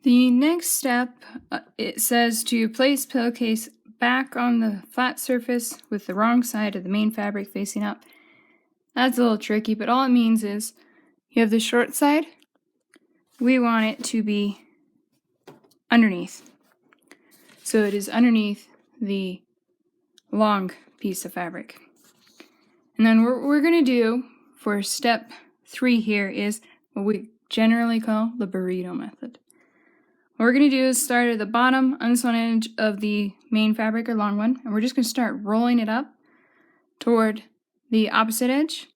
The next step, it says to place pillowcase back on the flat surface with the wrong side of the main fabric facing up. That's a little tricky, but all it means is you have the short side. We want it to be underneath. So it is underneath the long piece of fabric. And then what we're going to do for step 3 here is what we generally call the burrito method. What we're going to do is start at the bottom unsewn edge of the main fabric or long one, and we're just going to start rolling it up toward the opposite edge,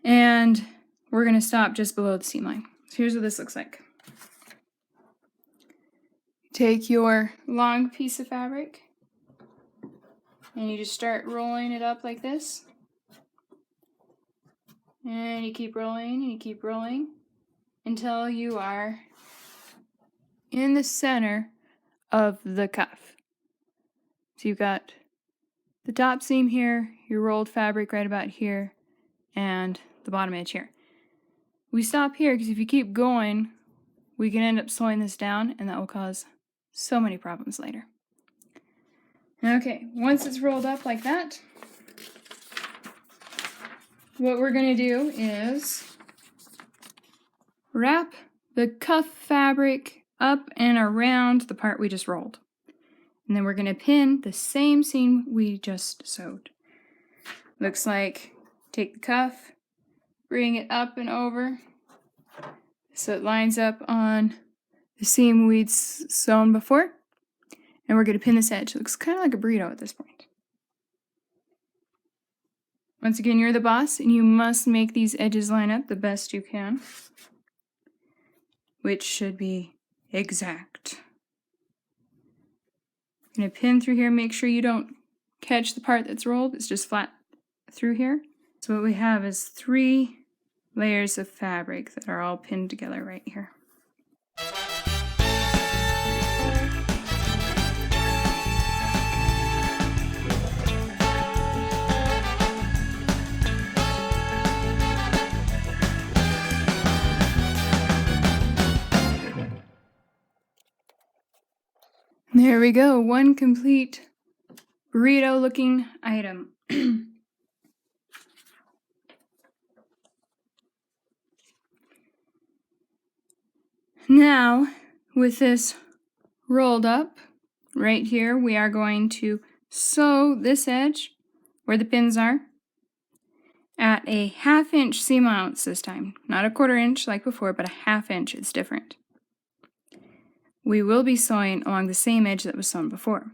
and we're going to stop just below the seam line. So here's what this looks like. Take your long piece of fabric and you just start rolling it up like this, and you keep rolling and you keep rolling until you are in the center of the cuff. So you've got the top seam here, your rolled fabric right about here, and the bottom edge here. We stop here because if you keep going, we can end up sewing this down, and that will cause so many problems later. Okay, once it's rolled up like that, what we're going to do is wrap the cuff fabric up and around the part we just rolled. And then we're going to pin the same seam we just sewed. Looks like take the cuff, bring it up and over so it lines up on the seam we'd sewn before. And we're going to pin this edge. It looks kind of like a burrito at this point. Once again, you're the boss, and you must make these edges line up the best you can, which should be exact. I'm going to pin through here. Make sure you don't catch the part that's rolled. It's just flat through here. So what we have is 3 layers of fabric that are all pinned together right here. There we go, one complete burrito looking item. Now, with this rolled up right here, we are going to sew this edge where the pins are at a 1/2 inch seam allowance this time. Not a 1/4 inch like before, but a 1/2 inch. It's different. We will be sewing along the same edge that was sewn before.